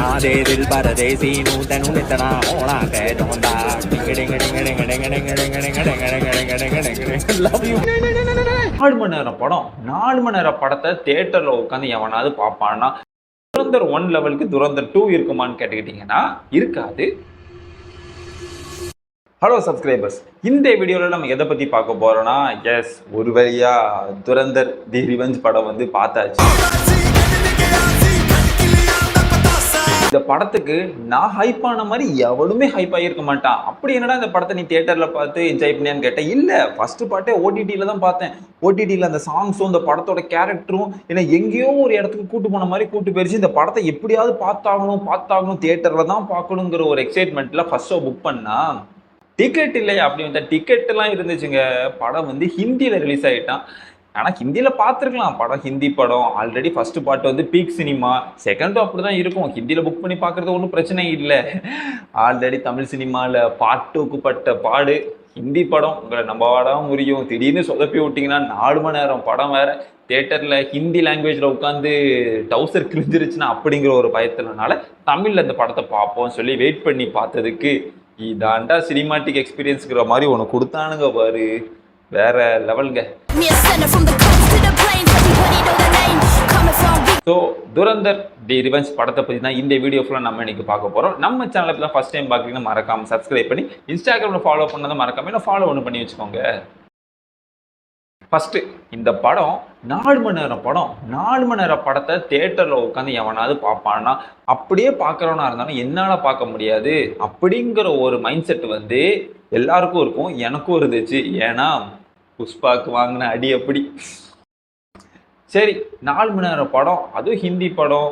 आधे दिल पर देसी नू तेनू इतना होना कहता लव यू 4 மணி நேரம் படம் 4 மணி நேரம் படத்தை தியேட்டர்ல உட்காந்து எவனாவது பார்ப்பான்னா துரந்தர் 1 லெவலுக்கு துரந்தர் 2 இருக்குமான்னு கேட்டுக்கிட்டீங்கன்னா இருக்காது. ஹலோ சப்ஸ்கிரைபர்ஸ், இந்த வீடியோவில் நம்ம எதை பற்றி பார்க்க போகிறோன்னா, எஸ் ஒரு வழியா துரந்தர் தி ரிவெஞ்ச் படம் வந்து பார்த்தாச்சு. இந்த படத்துக்கு நான் ஹைப்பான மாதிரி எவனுமே ஹைப் ஆகியிருக்க மாட்டான். அப்படி என்னடா இந்த படத்தை நீ தியேட்டரில் பார்த்து என்ஜாய் பண்ணியான்னு கேட்டேன். இல்லை, ஃபர்ஸ்ட் பாட்டே ஓடிடியில் தான் பார்த்தேன். ஓடிடியில் அந்த சாங்ஸும் இந்த படத்தோட கேரக்டரும் என்னை எங்கேயோ ஒரு இடத்துக்கு கூட்டு போன மாதிரி கூட்டு போயிடுச்சு. இந்த படத்தை எப்படியாவது பார்த்தாகணும் தியேட்டரில் தான் பார்க்கணுங்கிற ஒரு எக்ஸைட்மெண்ட்டில் ஃபர்ஸ்ட் ஷோ புக் பண்ணா டிக்கெட் இல்லையா அப்படி வந்தால் டிக்கெட்லாம் இருந்துச்சுங்க. படம் வந்து ஹிந்தியில் ரிலீஸ் ஆகிட்டான். ஆனால் ஹிந்தியில் பார்த்துருக்கலாம், படம் ஹிந்தி படம். ஆல்ரெடி ஃபர்ஸ்ட் பார்ட் வந்து பீக் சினிமா, செகண்டும் அப்படி தான் இருக்கும். ஹிந்தியில் புக் பண்ணி பார்க்குறது ஒன்றும் பிரச்சனை இல்லை. ஆல்ரெடி தமிழ் சினிமாவில் பாட்டுக்கு பட்ட பாடு ஹிந்தி படம் உங்களை நம்பவாடாம முடியும். திடீர்னு சொதப்பி விட்டிங்கன்னா 4 மணி நேரம் படம் வேறு தியேட்டரில் ஹிந்தி லாங்குவேஜில் உட்காந்து டவுசர் கிழிஞ்சிருச்சுன்னா அப்படிங்கிற ஒரு பயத்தினால தமிழில் இந்த படத்தை பார்ப்போம் சொல்லி வெயிட் பண்ணி பார்த்ததுக்கு இதாண்டா சினிமாட்டிக் எக்ஸ்பீரியன்ஸ்ங்கிற மாதிரி ஒன்று கொடுத்தானுங்க பாரு, வேற லெவலுங்க. ஸோ துரந்தர் தி ரிவெஞ்ச் படத்தை பற்றி தான் இந்த வீடியோ ஃபுல்லாக நம்ம இன்னைக்கு பார்க்க போகிறோம். நம்ம சேனலில் தான் ஃபர்ஸ்ட் டைம் பார்க்குறீங்கன்னா மறக்காமல் சப்ஸ்கிரைப் பண்ணி இன்ஸ்டாகிராமில் ஃபாலோ பண்ணதை மறக்காம என்ன ஃபாலோ ஒன்று பண்ணி வச்சுக்கோங்க. ஃபஸ்ட்டு இந்த படம் 4 மணி நேரம் படம். 4 மணி நேரம் படத்தை தியேட்டரில் உட்காந்து எவனாவது பார்ப்பான்னா, அப்படியே பார்க்குறவனா இருந்தாலும் என்னால் பார்க்க முடியாது அப்படிங்கிற ஒரு மைண்ட் செட் வந்து எல்லாருக்கும் இருக்கும், எனக்கும் இருந்துச்சு. ஏன்னா புஷ்பாக்கு வாங்கின அடி அப்படி. சரி, 4 மணி நேரம் படம், அதுவும் ஹிந்தி படம்.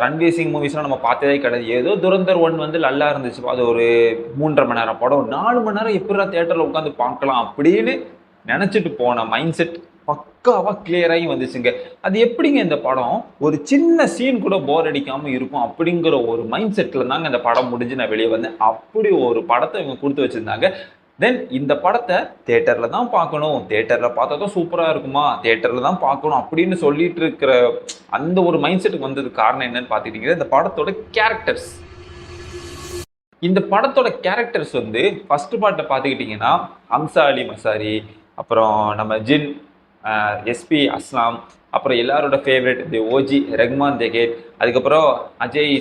ரன்வீர் சிங் மூவிஸ்லாம் நம்ம பார்த்ததே கிடையாது. ஏதோ துரந்தர் 1 வந்து நல்லா இருந்துச்சு, அது ஒரு 3.5 மணி நேரம் படம். 4 மணி நேரம் எப்படிடா தியேட்டரில் உட்காந்து பார்க்கலாம் அப்படின்னு நினச்சிட்டு போன மைண்ட் செட் பக்காவாக கிளியராகி வந்துச்சுங்க. அது எப்படிங்க இந்த படம் ஒரு சின்ன சீன் கூட போர் அடிக்காமல் இருக்கும் அப்படிங்கிற ஒரு மைண்ட் செட்டில் தாங்க இந்த படம் முடிஞ்சு நான் வெளியே வந்தேன். அப்படி ஒரு படத்தை இவங்க கொடுத்து வச்சுருந்தாங்க. தென் இந்த படத்தை தியேட்டரில் தான் பார்க்கணும், தியேட்டரில் பார்த்தா தான் சூப்பராக இருக்குமா, தியேட்டரில் தான் பார்க்கணும் அப்படின்னு சொல்லிட்டு இருக்கிற அந்த ஒரு மைண்ட் செட்டுக்கு வந்ததுக்கு காரணம் என்னன்னு பார்த்துக்கிட்டீங்கன்னா இந்த படத்தோட கேரக்டர்ஸ். இந்த படத்தோட கேரக்டர்ஸ் வந்து ஃபர்ஸ்ட் பார்ட்டை பார்த்துக்கிட்டிங்கன்னா ஹம்சா அலி மசாரி, அப்புறம் நம்ம ஜின், எஸ்பி அஸ்லாம், அப்புறம் எல்லாரோட ஃபேவரட் தி ஓஜி ரஹ்மான் தெகேட், அதுக்கப்புறம் அஜய்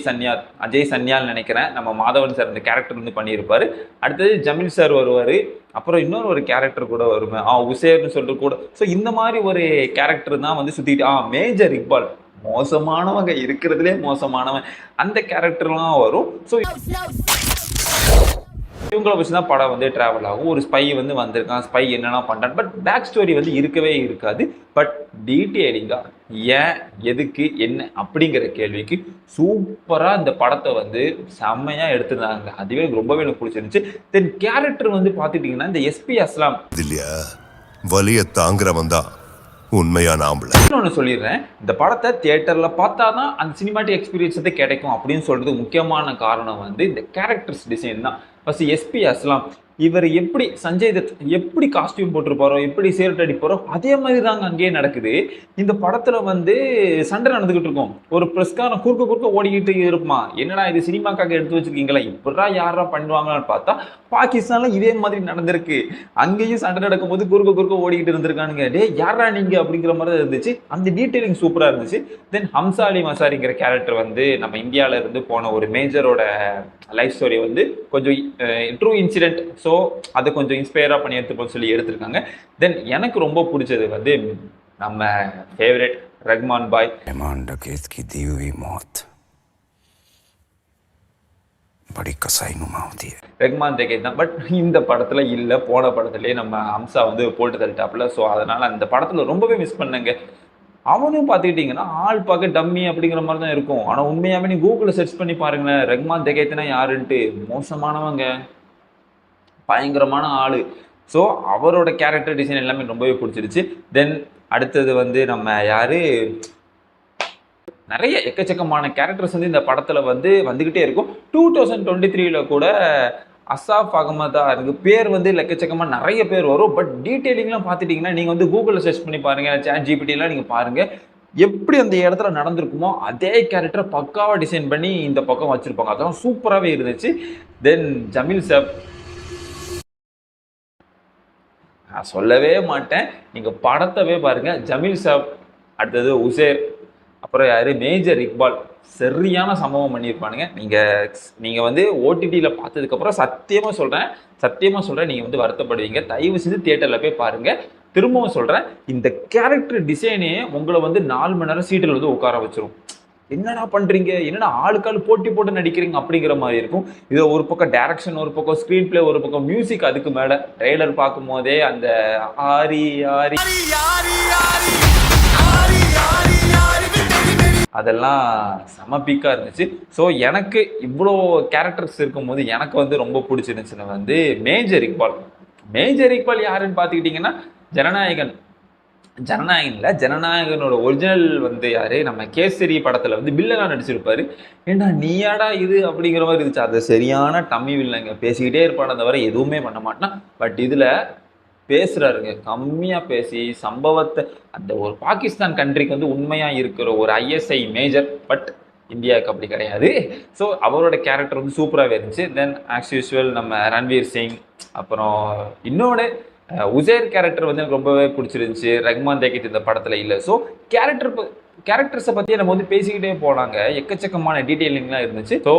சன்யால் நினைக்கிறேன் நம்ம மாதவன் சார் இந்த கேரக்டர் வந்து பண்ணியிருப்பார். அடுத்தது ஜமீல் சார் வருவார். அப்புறம் இன்னொரு ஒரு கேரக்டர் கூட வருமே, உசேர்னு சொல்லிட்டு கூட. ஸோ இந்த மாதிரி ஒரு கேரக்டர் தான் வந்து சுற்றிட்டு மேஜர் இக்பால் மோசமானவங்க இருக்கிறதுலே மோசமானவன், அந்த கேரக்டர்லாம் வரும். ஸோ இவங்களை வச்சு தான் படம் வந்து ட்ராவல் ஆகும். ஒரு ஸ்பை வந்து வந்திருக்கான், ஸ்பை என்னென்னா பண்ணுறான், பட் பேக் ஸ்டோரி வந்து இருக்கவே இருக்காது. பட் டீட்டெயிலிங்காக ஏன் எதுக்கு என்ன அப்படிங்கிற கேள்விக்கு சூப்பராக இந்த படத்தை வந்து செம்மையாக எடுத்துருந்தாங்க. அதுவே ரொம்பவே எனக்கு பிடிச்சிருந்துச்சு. தென் கேரக்டர் வந்து பார்த்துட்டிங்கன்னா இந்த எஸ்பி அஸ்லாம் இல்லையா வலிய தாங்குறவன் தான் உண்மையான ஆம்பளை. இன்னொன்று சொல்லிடுறேன், இந்த படத்தை தியேட்டரில் பார்த்தா தான் அந்த சினிமாட்டிக் எக்ஸ்பீரியன்ஸ் வந்து கிடைக்கும் அப்படின்னு சொல்கிறது முக்கியமான காரணம் வந்து இந்த கேரக்டர்ஸ் டிசைன் தான். ஃபர்ஸ்ட் எஸ்பி அஸ்லாம் இவர் எப்படி சஞ்சய் தத் எப்படி காஸ்டியூம் போட்டிருப்பாரோ, எப்படி சேரட் அடிப்பாரோ அதே மாதிரி தாங்க அங்கேயே நடக்குது. இந்த படத்தில் வந்து சண்டை நடந்துக்கிட்டு இருக்கும், ஒரு ப்ரெஸ்காரன் குறுக்க ஓடிக்கிட்டு இருப்பான். என்னடா இது சினிமாக்காக எடுத்து வச்சிருக்கீங்களா, இப்படா யாரா பண்ணுவாங்களான்னு பார்த்தா பாகிஸ்தானில் இதே மாதிரி நடந்திருக்கு. அங்கேயும் சண்டை நடக்கும்போது குறுக்க ஓடிக்கிட்டு இருந்திருக்கானுங்க. டே யாரா நீங்க அப்படிங்கிற மாதிரி தான் இருந்துச்சு. அந்த டீட்டெயிலிங் சூப்பராக இருந்துச்சு. தென் ஹம்சா அலி மசாரிங்கிற கேரக்டர் வந்து நம்ம இந்தியாவில இருந்து போன ஒரு மேஜரோட லைஃப் ஸ்டோரி வந்து கொஞ்சம் ட்ரூ இன்சிடென்ட். ஸோ அதை கொஞ்சம் இன்ஸ்பயராக பண்ணி எடுத்துப்போம் சொல்லி எடுத்திருக்காங்க. தென் எனக்கு ரொம்ப பிடிச்சது வந்து நம்ம ஃபேவரட் ரஹ்மான் பாய். ரஹ்மான் தெகேத் தான், பட் இந்த படத்தில் இல்லை, போன படத்துலேயே நம்ம ஹம்சா வந்து போட்டு தள்ளிட்டாப்புல. ஸோ அதனால் அந்த படத்தில் ரொம்பவே மிஸ் பண்ணேங்க. அவனும் பார்த்துக்கிட்டிங்கன்னா ஆள் பார்க்க டம்மி அப்படிங்கிற மாதிரி தான் இருக்கும். ஆனால் உண்மையாகவே நீ கூகுளில் சர்ச் பண்ணி பாருங்களேன், ரஹ்மான் தெகேத்னா யாருன்ட்டு மோசமானவங்க, பயங்கரமான ஆள். ஸோ அவரோட கேரக்டர் டிசைன் எல்லாமே ரொம்பவே பிடிச்சிருச்சு. தென் அடுத்தது வந்து நம்ம யார், நிறைய எக்கச்சக்கமான கேரக்டர்ஸ் வந்து இந்த படத்தில் வந்து வந்துக்கிட்டே இருக்கும். 2023 கூட அசாஃப் அகமதா எனக்கு பேர் வந்து எக்கச்சக்கமாக நிறைய பேர் வரும். பட் டீட்டெயிலிங்லாம் பார்த்துட்டிங்கன்னா நீங்கள் வந்து கூகுளில் சர்ச் பண்ணி பாருங்கள், சாட் ஜிபிடிலாம் நீங்கள் பாருங்கள், எப்படி அந்த இடத்துல நடந்திருக்குமோ அதே கேரக்டரை பக்காவா டிசைன் பண்ணி இந்த பக்கம் வச்சிருப்பாங்க. அதெல்லாம் சூப்பராகவே இருந்துச்சு. தென் ஜமீல் சார் நான் சொல்லவே மாட்டேன், நீங்க படத்தவே பாருங்க. ஜமீல் சாப், அடுத்தது உசேர், அப்புறம் யாரு மேஜர் இக்பால், சரியான சம்பவம் பண்ணியிருப்பானுங்க. நீங்க வந்து ஓடிடியில் பார்த்ததுக்கப்புறம் சத்தியமா சொல்றேன் நீங்க வந்து வருத்தப்படுவீங்க. தயவு செஞ்சு தியேட்டர்ல போய் பாருங்க. திரும்பவும் சொல்றேன், இந்த கேரக்டர் டிசைனே உங்களை வந்து 4 மணி நேரம் சீட்டில் வந்து உட்கார வச்சிரும். என்னடா பண்றீங்க, என்னடா ஆளுக்காள் போட்டி போட்டு நடிக்கிறீங்க அப்படிங்கிற மாதிரி இருக்கும். இது ஒரு பக்கம் டைரக்ஷன், ஒரு பக்கம் ஸ்கிரீன் பிளே, ஒரு பக்கம் மியூசிக். அதுக்கு மேல ட்ரெய்லர் பார்க்கும் போதே அந்த ஆரி ஆரி அதெல்லாம் செம பீக்கா இருந்துச்சு. ஸோ எனக்கு இவ்வளோ கேரக்டர்ஸ் இருக்கும்போது எனக்கு வந்து ரொம்ப பிடிச்சிருந்துச்சுன்னு வந்து மேஜர் இக்பால். மேஜர் இக்பால் யாருன்னு பார்த்துக்கிட்டிங்கன்னா ஜனநாயகனோட ஒரிஜினல் வந்து யாரு, நம்ம கேசரி படத்துல வந்து வில்லனா நடிச்சிருப்பாரு. ஏண்டா நீயாடா இது அப்படிங்கிற மாதிரி இருந்துச்சு. அது சரியான டம்மி வில்லங்க, பேசிக்கிட்டே இருப்பான தவிர எதுவுமே பண்ண மாட்டான். பட் இதுல பேசுறாருங்க, கம்மியா பேசி சம்பவத்தை அந்த ஒரு பாகிஸ்தான் கண்ட்ரிக்கு வந்து உண்மையா இருக்கிற ஒரு ஐஎஸ்ஐ மேஜர், பட் இந்தியாவுக்கு அப்படி கிடையாது. ஸோ அவரோட கேரக்டர் வந்து சூப்பராகவே இருந்துச்சு. தென் ஆஸ் யூஸ்வல் நம்ம ரன்வீர் சிங், அப்புறம் இன்னொன்று உசேர் கேரக்டர் வந்து எனக்கு ரொம்பவே பிடிச்சிருந்துச்சு. ரஹ்மான் தேகித் இந்த படத்துல இல்லை. ஸோ கேரக்டர்ஸை பற்றி நம்ம வந்து பேசிக்கிட்டே போனாங்க. எக்கச்சக்கமான டீட்டெயிலிங்லாம் இருந்துச்சு. ஸோ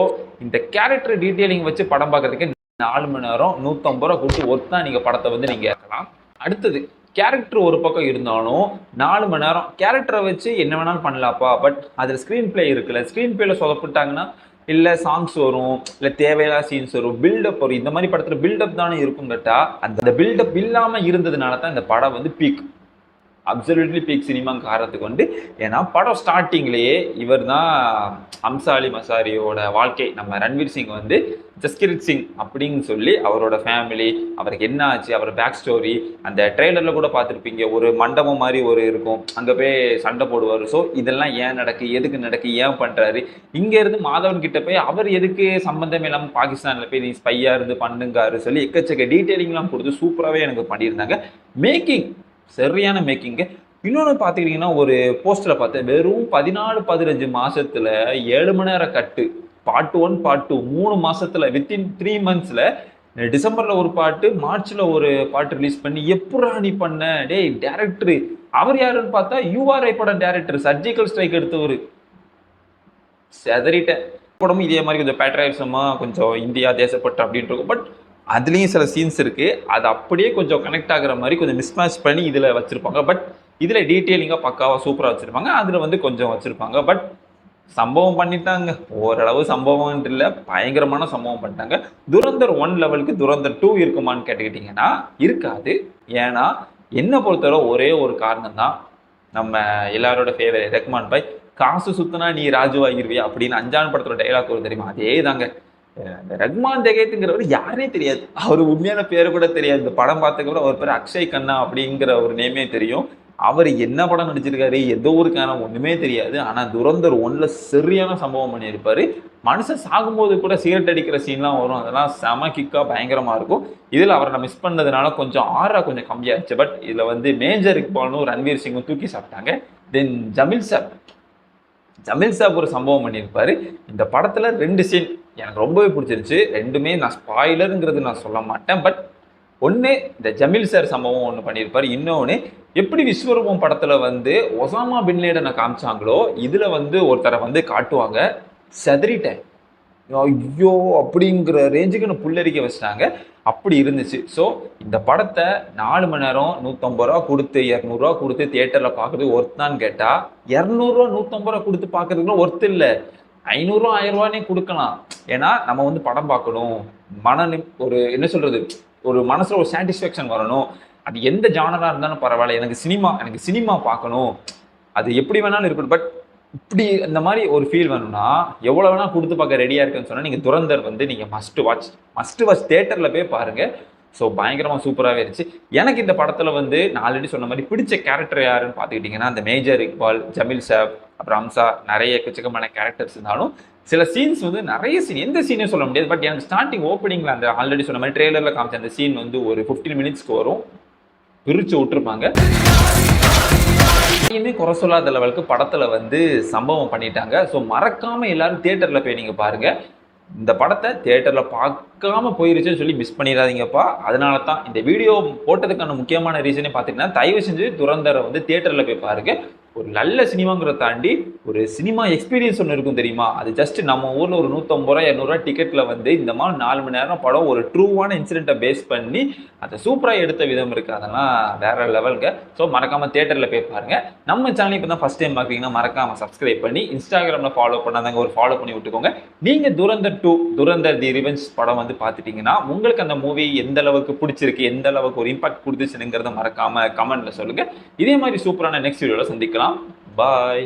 இந்த கேரக்டர் டீட்டெயிலிங் வச்சு படம் பார்க்கறதுக்கு 4 மணி நேரம் 150 ரூபா கொடுத்து ஒருத்தா நீங்கள் படத்தை வந்து நீங்கள் கேட்கலாம். அடுத்தது கேரக்டர் ஒரு பக்கம் இருந்தாலும் 4 மணி நேரம் கேரக்டரை வச்சு என்ன வேணாலும் பண்ணலாப்பா. பட் அதில் ஸ்க்ரீன் பிளே இருக்குல்ல, ஸ்க்ரீன் பிளேல சொதப்பிட்டாங்கன்னா இல்லை சாங்ஸ் வரும், இல்லை தேவையில்லாத சீன்ஸ் வரும், பில்டப் வரும். இந்த மாதிரி படத்தில் பில்டப் தானே இருக்கும் கேட்டா, அந்த பில்டப் இல்லாமல் இருந்ததுனால தான் இந்த படம் வந்து பீக், அப்சல்யூட்லி பீக் சினிமாங்க காரணத்துக்கு வந்து. ஏன்னா படம் ஸ்டார்டிங்லேயே இவர் தான் அம்சாலி மசாரியோட வாழ்க்கை, நம்ம ரன்வீர் சிங் வந்து ஜஸ்கிரித் சிங் அப்படின்னு சொல்லி அவரோட ஃபேமிலி, அவருக்கு என்ன ஆச்சு, அவர் பேக் ஸ்டோரி அந்த ட்ரெய்லரில் கூட பார்த்துருப்பீங்க. ஒரு மண்டபம் மாதிரி ஒரு இருக்கும், அங்கே போய் சண்டை போடுவார். ஸோ இதெல்லாம் ஏன் நடக்கு, எதுக்கு நடக்கு, ஏன் பண்ணுறாரு, இங்கேருந்து மாதவன் கிட்ட போய் அவர் எதுக்கு சம்மந்தம் இல்லாமல் பாகிஸ்தானில் போய் நீ ஸ்பையாக இருந்து பண்ணுங்காரு சொல்லி எக்கச்சக்க டீட்டெயிலிங்லாம் கொடுத்து சூப்பராகவே எனக்கு பண்ணியிருந்தாங்க. மேக்கிங் சரியான மேக்கிங்கு. இன்னொன்று பார்த்துக்கிட்டிங்கன்னா, ஒரு போஸ்டரை பார்த்தேன், வெறும் 14-15 மாதத்தில் 7 மணி நேரம் கட்டு, பார்ட் 1 பார்ட் 2 3 மாதத்தில், வித்தின் 3 மந்த்ஸில் டிசம்பரில் ஒரு பாட்டு, மார்ச்சில் ஒரு பாட்டு ரிலீஸ் பண்ணி எப்படா நீ பண்ண டேய் டேரக்டரு. அவர் யாருன்னு பார்த்தா யூஆர்ஐ படம் டேரக்டர், சர்ஜிக்கல் ஸ்ட்ரைக் எடுத்தவர். செதறிட்டேன். படமும் இதே மாதிரி கொஞ்சம் பேட்ரியாட்டிசமாக கொஞ்சம் இந்தியா தேசப்பட்டு அப்படின்ட்டு இருக்கும். பட் அதுலேயும் சில சீன்ஸ் இருக்குது, அது அப்படியே கொஞ்சம் கனெக்ட் ஆகிற மாதிரி கொஞ்சம் மிஸ்மேட்ச் பண்ணி இதில் வச்சுருப்பாங்க. பட் இதில் டீட்டெயிலிங்காக பக்காவாக சூப்பராக வச்சுருப்பாங்க, அதில் வந்து கொஞ்சம் வச்சுருப்பாங்க. பட் சம்பவம் பண்ணிட்டாங்க, ஓரளவு சம்பவம் இல்லை, பயங்கரமான சம்பவம் பண்ணிட்டாங்க. துரந்தர் 1 லெவலுக்கு துரந்தர் 2 இருக்குமான்னு கேட்டுக்கிட்டிங்கன்னா இருக்காது. ஏன்னா என்னை பொறுத்தவரை ஒரே ஒரு காரணம் தான், நம்ம எல்லாரோட ஃபேவரட் ரஹ்மான் பாய், காசு சுத்தினா நீ ராஜுவாகிருவியா அப்படின்னு 5ஆம் படத்தோட டைலாக் ஒரு தெரியுமா, அதே தாங்க. இந்த ரஹ்மான் தேகித்ங்கிறவர் யாரே தெரியாது, அவர் உண்மையான பேரை கூட தெரியாது. இந்த படம் பார்த்ததுக்கப்புறம் அவர் பேர் அக்ஷய் கண்ணா அப்படிங்கிற ஒரு நேமே தெரியும். அவர் என்ன படம் நடிச்சிருக்காரு, ஏதோ ஒரு காரணம் ஒண்ணுமே தெரியாது. ஆனா துரந்தர் 1ல சரியான சம்பவம் பண்ணியிருப்பாரு. மனுஷன் சாகும்போது கூட சிகரெட் அடிக்கிற சீன்லாம் வரும், அதெல்லாம் செம கிக்கா பயங்கரமா இருக்கும். இதுல அவரை நான் மிஸ் பண்ணதுனால கொஞ்சம் ஆறா கொஞ்சம் கம்மியாச்சு. பட் இதுல வந்து மேஜர் இக்பாலும் ரன்வீர் சிங்கும் தூக்கி சாப்பிட்டாங்க. தென் ஜமீல் சாப் ஒரு சம்பவம் பண்ணியிருப்பாரு. இந்த படத்துல 2 சீன் எனக்கு ரொம்பவே பிடிச்சிருச்சு. ரெண்டுமே நான் ஸ்பாயிலருங்கிறது நான் சொல்ல மாட்டேன். பட் ஒன்று இந்த ஜமீல் சார் சம்பவம் ஒன்று பண்ணியிருப்பார். இன்னொன்று எப்படி விஸ்வரூபம் படத்தில் வந்து ஒசாமா பின் லேடனை காமிச்சாங்களோ இதில் வந்து ஒருத்தரை வந்து காட்டுவாங்க. செதறிட்டேன், ஐயோ அப்படிங்கிற ரேஞ்சுக்கு நான் புல்லரிக்க வச்சிட்டாங்க. அப்படி இருந்துச்சு. ஸோ இந்த படத்தை 4 மணி நேரம் 150 ரூபா கொடுத்து 200 ரூபா கொடுத்து தியேட்டரில் பார்க்குறது ஒர்த்தான்னு கேட்டால் 200 ரூபா 150 ரூபா கொடுத்து பார்க்கறதுக்குலாம் ஒர்த்து இல்லை. 500 ரூபா 1000 ரூபானே கொடுக்கலாம். ஏன்னா நம்ம வந்து படம் பார்க்கணும், ஒரு என்ன சொல்றது, ஒரு மனசுல ஒரு சாட்டிஸ்ஃபேக்ஷன் வரணும். அது எந்த ஜானரா இருந்தாலும் பரவாயில்ல, எனக்கு சினிமா பார்க்கணும், அது எப்படி வேணாலும் இருக்கணும். பட் இப்படி இந்த மாதிரி ஒரு ஃபீல் வேணும்னா எவ்வளோ வேணா கொடுத்து பார்க்க ரெடியாக இருக்குன்னு சொன்னால் நீங்கள் துரந்தர் வந்து நீங்கள் மஸ்ட் வாட்ச் தியேட்டரில் போய் பாருங்கள். ஸோ பயங்கரமாக சூப்பராகவே இருந்துச்சு. எனக்கு இந்த படத்தில் வந்து நான் ஆல்ரெடி சொன்ன மாதிரி பிடிச்ச கேரக்டர் யாருன்னு பார்த்துக்கிட்டிங்கன்னா அந்த மேஜர் இக்பால், ஜமீல் சாப், அப்புறம் அம்சா, நிறைய எக்கச்சக்கமான கேரக்டர்ஸ் இருந்தாலும் சில சீன்ஸ் வந்து நிறைய சீன் எந்த சீனே சொல்ல முடியாது. பட் எனக்கு ஸ்டார்டிங் ஓப்பனிங்கில் அந்த ஆல்ரெடி சொன்ன மாதிரி ட்ரெய்லரில் காமிச்ச அந்த சீன் வந்து ஒரு 15 மினிட்ஸ்க்கு வரும், பிரித்து விட்டுருப்பாங்க. யாரையுமே குறை சொல்லாத லெவலுக்கு படத்துல வந்து சம்பவம் பண்ணிட்டாங்க. ஸோ மறக்காம எல்லாரும் தியேட்டர்ல போய் நீங்க பாருங்க. இந்த படத்தை தியேட்டர்ல பார்க்காம போயிருச்சுன்னு சொல்லி மிஸ் பண்ணிடாதீங்கப்பா. அதனால தான் இந்த வீடியோ போட்டதுக்கான முக்கியமான ரீசனே பார்த்தீங்கன்னா, தயவு செஞ்சு துரந்தரை வந்து தியேட்டர்ல போய் பாருங்க. ஒரு நல்ல சினிமாங்கிறத தாண்டி ஒரு சினிமா எக்ஸ்பீரியன்ஸ் ஒன்று இருக்கும் தெரியுமா? அது ஜஸ்ட் நம்ம ஊர்ல ஒரு 150 200 டிக்கெட்ல வந்து இந்த மாதிரி 4 மணி நேரம் படம் ஒரு ட்ரூவான இன்சிடென்ட்டை பேஸ் பண்ணி அதை சூப்பரா எடுத்த விதம் இருக்கு. அதெல்லாம் வேற லெவலுங்க. ஸோ மறக்காம தியேட்டர்ல போய் பாருங்க. நம்ம சேனல் இப்போ தான் ஃபர்ஸ்ட் டைம் பார்க்குறீங்கன்னா மறக்காம சப்ஸ்கிரைப் பண்ணி இன்ஸ்டாகிராம்ல ஃபாலோ பண்ணாதாங்க ஒரு ஃபாலோ பண்ணி விட்டுக்கோங்க. நீங்க துரந்தர் 2 துரந்தர் தி ரிவெஞ்ச் படம் வந்து பார்த்துட்டீங்கன்னா உங்களுக்கு அந்த மூவி எந்த அளவுக்கு பிடிச்சிருக்கு, எந்த அளவுக்கு ஒரு இம்பாக்ட் கொடுத்துச்சுங்கிறத மறக்காம கமெண்ட்ல சொல்லுங்க. இதே மாதிரி சூப்பரான நெக்ஸ்ட் வீடியோல சந்திக்கலாம். பாய்.